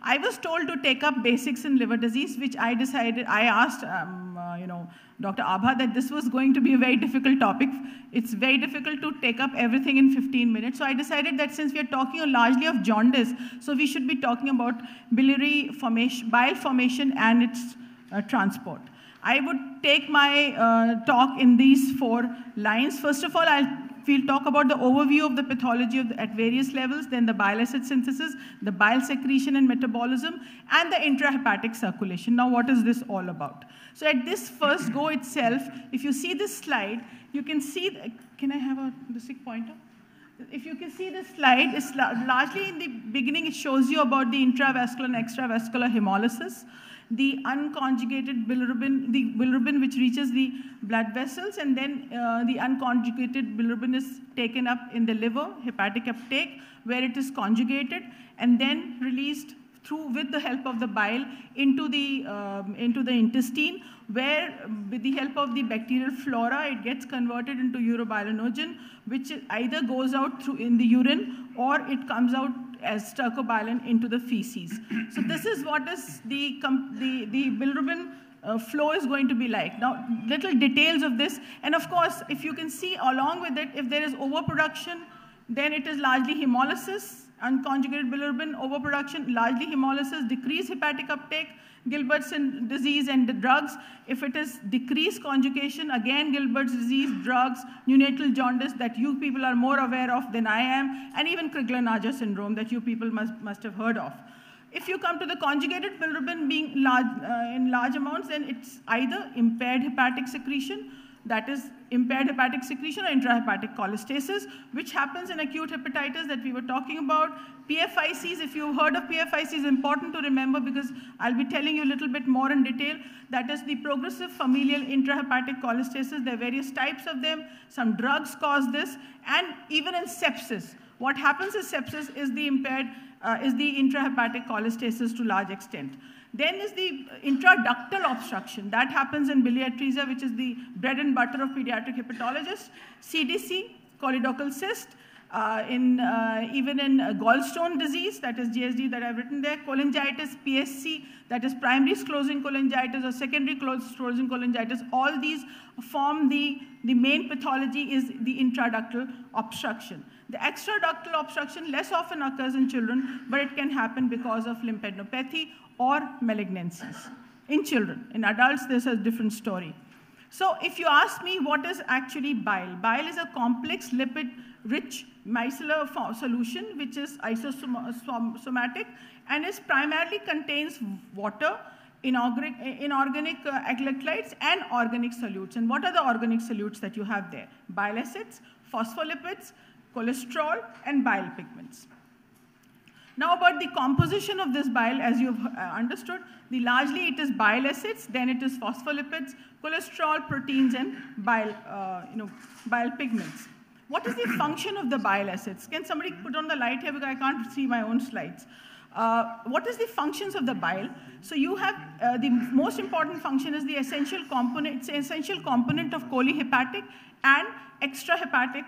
I was told to take up basics in liver disease, which I decided, I asked, Dr. Abha that this was going to be a very difficult topic. It's very difficult to take up everything in 15 minutes. So I decided that since we are talking largely of jaundice, so we should be talking about biliary formation, bile formation and its transport. I would take my talk in these 4 lines. First of all, we'll talk about the overview of the pathology at various levels, then the bile acid synthesis, the bile secretion and metabolism, and the intrahepatic circulation. Now, what is this all about? So at this first go itself, if you see this slide, you can see, can I have the sick pointer? If you can see this slide, it's largely in the beginning, it shows you about the intravascular and extravascular hemolysis, the unconjugated bilirubin, the bilirubin which reaches the blood vessels, and then the unconjugated bilirubin is taken up in the liver, hepatic uptake, where it is conjugated, and then released with the help of the bile into the intestine, where with the help of the bacterial flora, it gets converted into urobilinogen, which either goes out in the urine or it comes out as stercobilin into the feces. So this is what is the bilirubin flow is going to be like. Now, little details of this, and of course, if you can see along with it, if there is overproduction, then it is largely hemolysis, unconjugated bilirubin, overproduction, largely hemolysis, decreased hepatic uptake, Gilbert's disease and the drugs. If it is decreased conjugation, again Gilbert's disease, drugs, neonatal jaundice that you people are more aware of than I am, and even Crigler-Najjar syndrome that you people must have heard of. If you come to the conjugated bilirubin being in large amounts, then it's either impaired hepatic secretion, that is impaired hepatic secretion or intrahepatic cholestasis, which happens in acute hepatitis that we were talking about. PFICs, if you've heard of PFICs, is important to remember because I'll be telling you a little bit more in detail. That is the progressive familial intrahepatic cholestasis. There are various types of them. Some drugs cause this, and even in sepsis. What happens in sepsis is the intrahepatic cholestasis to large extent. Then is the intraductal obstruction. That happens in biliatresia, which is the bread and butter of pediatric hepatologists. CDC, choledochal cyst, even in gallstone disease, that is GSD that I've written there, cholangitis, PSC, that is primary sclerosing cholangitis or secondary sclerosing cholangitis. All these form the main pathology is the intraductal obstruction. The extraductal obstruction less often occurs in children, but it can happen because of lymphadenopathy or malignancies in children. In adults, this is a different story. So if you ask me what is actually bile, bile is a complex lipid-rich micellar solution which is isosomatic and is primarily contains water, inorganic electrolytes and organic solutes. And what are the organic solutes that you have there? Bile acids, phospholipids, cholesterol, and bile pigments. Now about the composition of this bile, as you've understood, largely it is bile acids, then it is phospholipids, cholesterol, proteins, and bile pigments. What is the function of the bile acids? Can somebody put on the light here because I can't see my own slides. What is the functions of the bile? So you have the most important function is the essential component. It's an essential component of cholehepatic and extrahepatic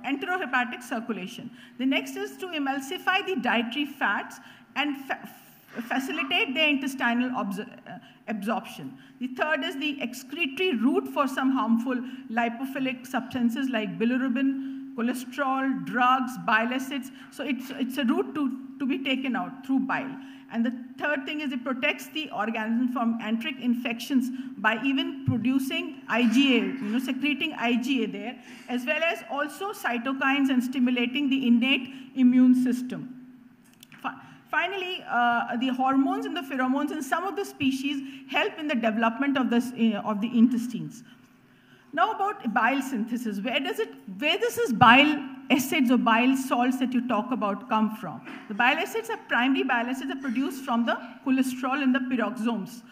enterohepatic circulation. The next is to emulsify the dietary fats and facilitate their intestinal absorption. The third is the excretory route for some harmful lipophilic substances like bilirubin, cholesterol, drugs, bile acids. So it's a route to be taken out through bile. And the third thing is it protects the organism from enteric infections by even producing IgA, secreting IgA there, as well as also cytokines and stimulating the innate immune system. Finally, the hormones and the pheromones in some of the species help in the development of the intestines. Now about bile synthesis, where does this bile acids or bile salts that you talk about come from? The bile acids are primary bile acids are produced from the cholesterol in the peroxisomes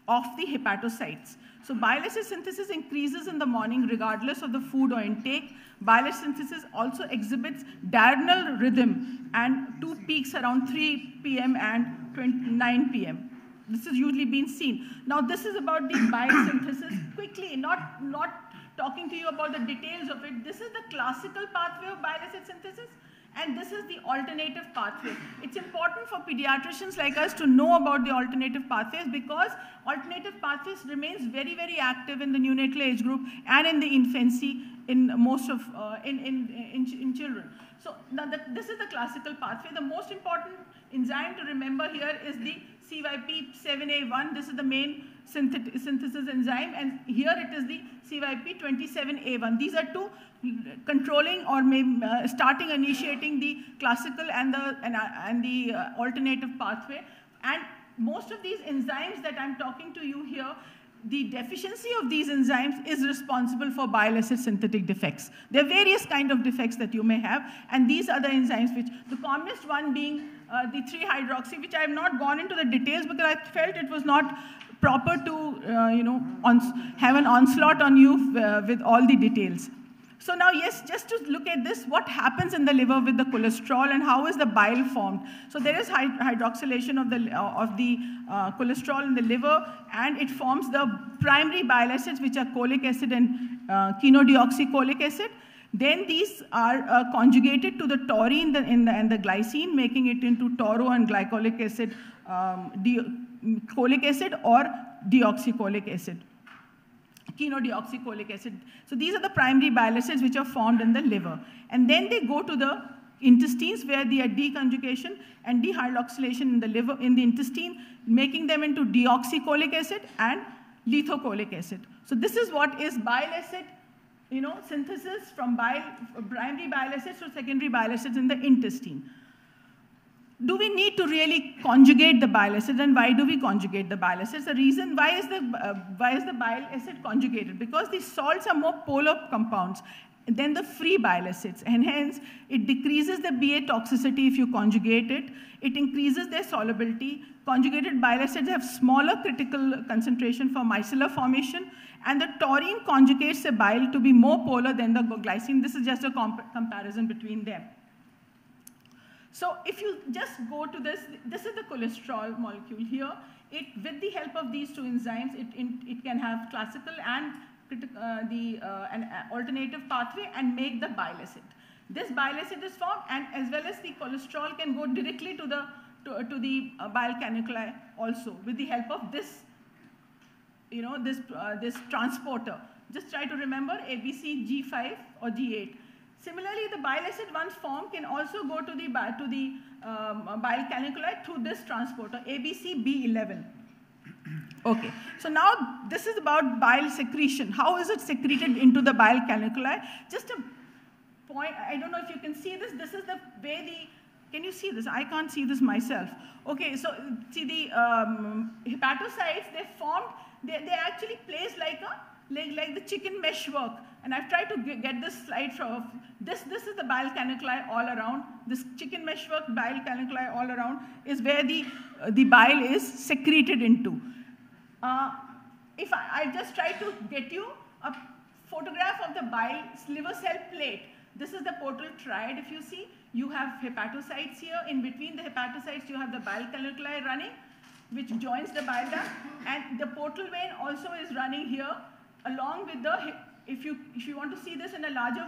of the hepatocytes. So bile acid synthesis increases in the morning regardless of the food or intake. Bile acid synthesis also exhibits diurnal rhythm and 2 peaks around 3 p.m. and 9 p.m. This is usually been seen. Now this is about the bile synthesis. Quickly, not talking to you about the details of it. This is the classical pathway of bile acid synthesis, And this is the alternative pathway. It's important for pediatricians like us to know about the alternative pathways, because alternative pathways remains very, very active in the neonatal age group and in the infancy in most of in children. So now this is the classical pathway. The most important enzyme to remember here is the CYP7A1. This is the main synthesis enzyme, and here it is the CYP27A1. These are two controlling or maybe initiating the classical and the alternative pathway. And most of these enzymes that I'm talking to you here, the deficiency of these enzymes is responsible for bile acid synthetic defects. There are various kind of defects that you may have, and these are the enzymes which, the commonest one being the 3-hydroxy, which I have not gone into the details because I felt it was not proper to have an onslaught on you with all the details. So now, yes, just to look at this, what happens in the liver with the cholesterol and how is the bile formed? So there is hydroxylation of the cholesterol in the liver, and it forms the primary bile acids, which are cholic acid and chenodeoxycholic acid. Then these are conjugated to the taurine and the glycine, making it into toro and glycolic acid, cholic acid or deoxycholic acid. Chenodeoxycholic acid. So these are the primary bile acids which are formed in the liver. And then they go to the intestines where they are deconjugation and dehydroxylation in the liver, in the intestine, making them into deoxycholic acid and lithocholic acid. So this is what is bile acid, synthesis from primary bile acids to secondary bile acids in the intestine. Do we need to really conjugate the bile acid, and why do we conjugate the bile acids? The reason why is the bile acid conjugated? Because these salts are more polar compounds than the free bile acids, and hence it decreases the BA toxicity if you conjugate it. It increases their solubility. Conjugated bile acids have smaller critical concentration for micellar formation, and the taurine conjugates the bile to be more polar than the glycine. This is just a comparison between them. So if you just go to this is the cholesterol molecule here. With the help of these two enzymes, it can have classical and an alternative pathway and make the bile acid. This bile acid is formed, and as well as the cholesterol can go directly to the bile caniculi also with the help of this, this transporter. Just try to remember ABC G5 or G8. Similarly, the bile acid once formed can also go to the bile caniculi through this transporter, ABCB11. Okay, so now this is about bile secretion. How is it secreted into the bile caniculi? Just a point, I don't know if you can see this. This is the way can you see this? I can't see this myself. Okay, so see the hepatocytes, they actually placed like the chicken mesh work. And I've tried to get this slide from this. This is the bile caniculi all around. This chicken mesh work, bile caniculi all around, is where the bile is secreted into. If I just try to get you a photograph of the bile liver cell plate. This is the portal triad. If you see, you have hepatocytes here. In between the hepatocytes, you have the bile caniculi running, which joins the bile duct. And the portal vein also is running here, along with the, if you want to see this in a larger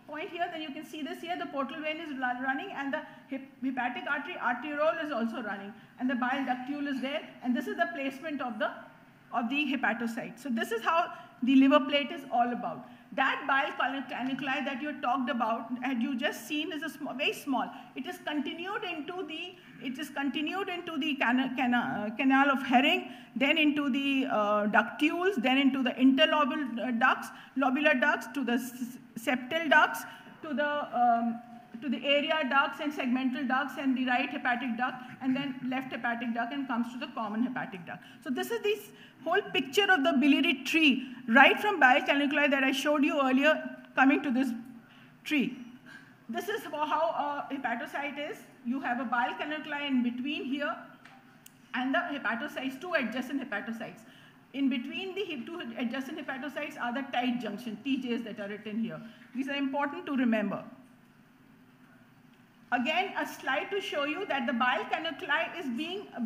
point here, then you can see this here. The portal vein is running, and the hepatic arteriole is also running, and the bile ductule is there. And this is the placement of the hepatocyte. So this is how the liver plate is all about. That bile caniculi that you talked about, and you just seen, is very small. It is continued into the canal of Herring, then into the ductules, then into the interlobular ducts, to the septal ducts, to the area ducts and segmental ducts, and the right hepatic duct, and then left hepatic duct, and comes to the common hepatic duct. So this is this whole picture of the biliary tree, right from bile caniculi that I showed you earlier, coming to this tree. This is how a hepatocyte is. You have a bile caniculi in between here, and the hepatocytes, two adjacent hepatocytes. In between the two adjacent hepatocytes are the tight junction, TJs, that are written here. These are important to remember. Again, a slide to show you that the bile caniculi is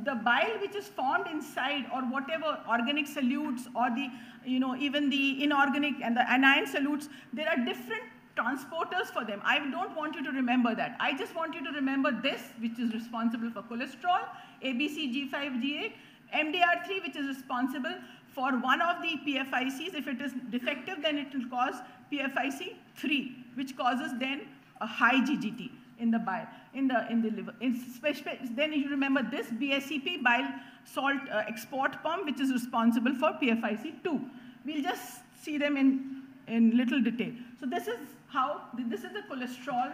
the bile which is formed inside, or whatever organic solutes, or the, even the inorganic and the anion solutes. There are different transporters for them. I don't want you to remember that. I just want you to remember this, which is responsible for cholesterol, ABCG5G8, MDR3, which is responsible for one of the PFICs. If it is defective, then it will cause PFIC3, which causes then a high GGT in the bile, in the liver. Then you remember this BSEP, bile salt export pump, which is responsible for PFIC2. We'll just see them in little detail. So this is how, this is the cholesterol,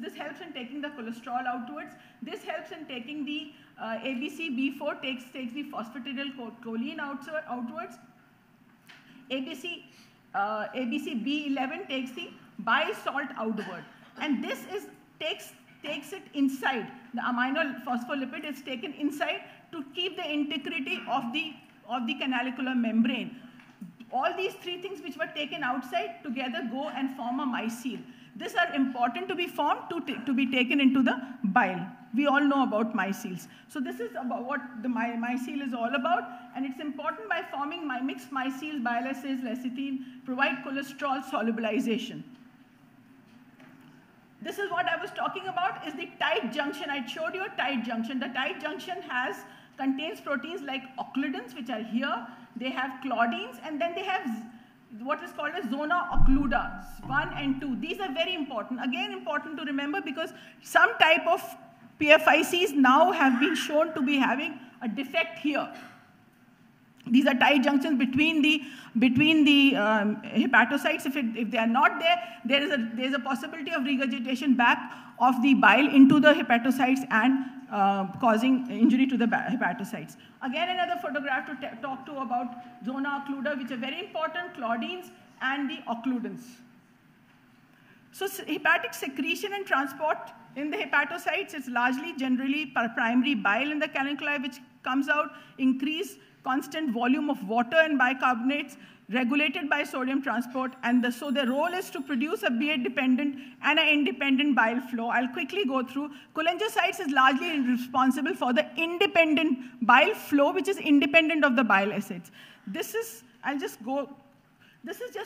this helps in taking the cholesterol outwards. This helps in taking the ABCB4, takes the phosphatidylcholine outwards. ABCB11 takes the bile salt outward. And this takes it inside. The amino phospholipid is taken inside to keep the integrity of the canalicular membrane. All these three things which were taken outside together go and form a micelle. These are important to be formed to be taken into the bile. We all know about micelles. So this is about what the micelle is all about, and it's important by forming mixed micelles, bile acids, lecithin, provide cholesterol solubilization. This is what I was talking about, is the tight junction. I showed you a tight junction. The tight junction contains proteins like occludins, which are here. They have claudines, and then they have what is called as zona occluda, 1 and 2. These are very important. Again, important to remember because some type of PFICs now have been shown to be having a defect here. These are tight junctions between the hepatocytes. If they are not there, there is a possibility of regurgitation back of the bile into the hepatocytes and causing injury to the hepatocytes. Again, another photograph to talk to about zona occluda, which are very important, claudines and the occludins. So hepatic secretion and transport in the hepatocytes is largely generally primary bile in the canaliculi, which comes out, increased constant volume of water and bicarbonates, regulated by sodium transport, and so the role is to produce a BA-dependent and an independent bile flow. I'll quickly go through. Cholangiocytes is largely responsible for the independent bile flow, which is independent of the bile acids. This is just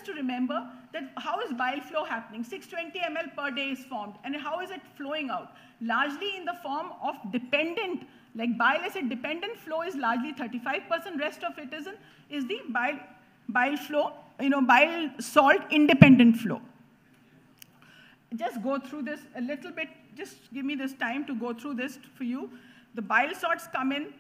to remember that how is bile flow happening? 620 ml per day is formed, and how is it flowing out? Largely in the form of dependent, like bile acid dependent flow is largely 35%, rest of it is the bile flow, bile salt independent flow. Just go through this a little bit, just give me this time to go through this for you. The bile salts come in,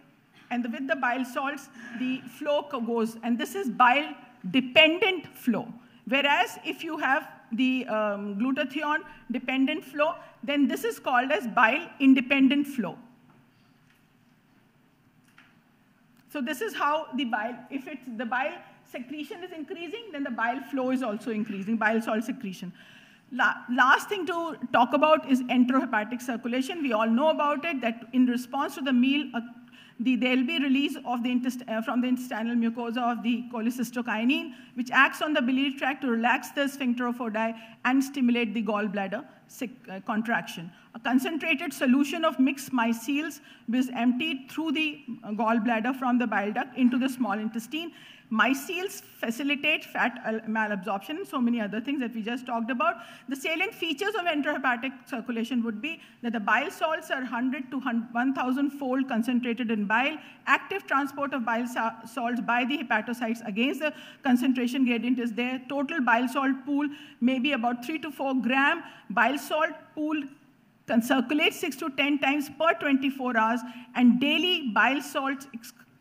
and with the bile salts, the flow goes, and this is bile dependent flow. Whereas if you have the glutathione dependent flow, then this is called as bile independent flow. So this is how the bile, if the bile secretion is increasing, then the bile flow is also increasing, bile salt secretion. Last thing to talk about is enterohepatic circulation. We all know about it, that in response to the meal, there will be release of from the intestinal mucosa of the cholecystokinin, which acts on the biliary tract to relax the sphincter of Oddi and stimulate the gallbladder contraction. A concentrated solution of mixed micelles is emptied through the gallbladder from the bile duct into the small intestine. Micelles facilitate fat malabsorption and so many other things that we just talked about. The salient features of enterohepatic circulation would be that the bile salts are 100 to 1,000-fold concentrated in bile, active transport of bile salts by the hepatocytes against the concentration gradient is there. Total bile salt pool may be about 3 to 4 gram. Bile salt pool can circulate 6 to 10 times per 24 hours, and daily bile salt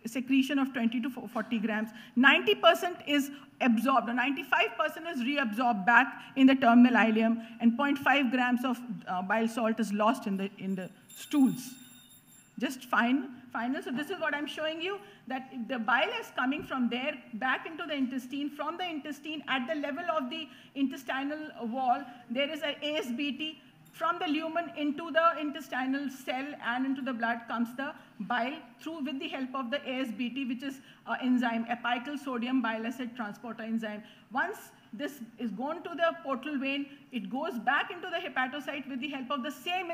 secretion of 20 to 40 grams. 90% is absorbed, or 95% is reabsorbed back in the terminal ileum, and 0.5 grams of bile salt is lost in the stools. Just final. So this is what I'm showing you, that the bile is coming from there back into the intestine. From the intestine, at the level of the intestinal wall, there is an ASBT. From the lumen into the intestinal cell and into the blood comes the bile through with the help of the ASBT, which is enzyme, apical sodium bile acid transporter enzyme. Once this is gone to the portal vein, it goes back into the hepatocyte with the help of the same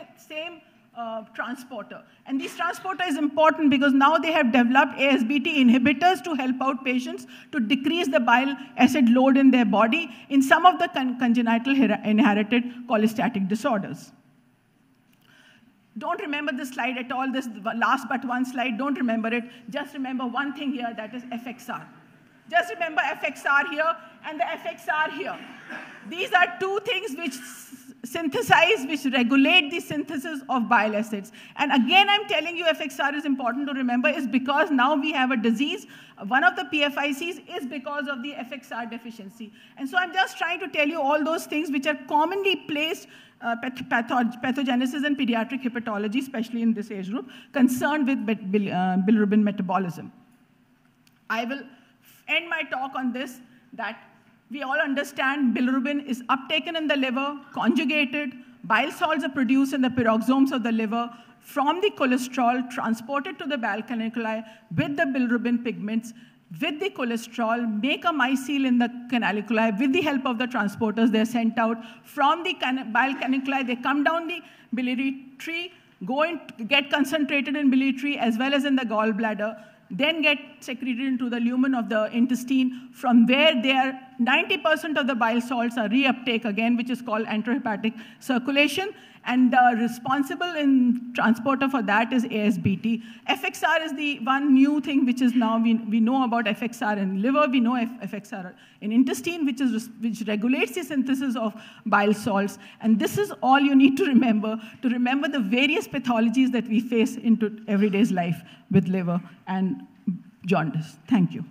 transporter. And this transporter is important because now they have developed ASBT inhibitors to help out patients to decrease the bile acid load in their body in some of the congenital inherited cholestatic disorders. Don't remember this slide at all, this last but one slide, don't remember it. Just remember one thing here, that is FXR. Just remember FXR here and the FXR here. These are two things which synthesize, which regulate the synthesis of bile acids. And again, I'm telling you FXR is important to remember is because now we have a disease. One of the PFICs is because of the FXR deficiency. And so I'm just trying to tell you all those things which are commonly placed pathogenesis and pediatric hepatology, especially in this age group, concerned with bilirubin metabolism. I will end my talk on this, that we all understand bilirubin is uptaken in the liver, conjugated, bile salts are produced in the peroxisomes of the liver, from the cholesterol transported to the bile canaliculi with the bilirubin pigments, with the cholesterol, make a micelle in the canaliculi. With the help of the transporters, they're sent out. From the bile canaliculi, they come down the biliary tree, go and get concentrated in biliary tree as well as in the gallbladder, then get secreted into the lumen of the intestine, from where 90% of the bile salts are reuptake again, which is called enterohepatic circulation, and the responsible in transporter for that is ASBT. FXR is the one new thing which is now, we know about FXR in liver, we know FXR in intestine, which regulates the synthesis of bile salts. And this is all you need to remember the various pathologies that we face into everyday's life with liver and jaundice. Thank you.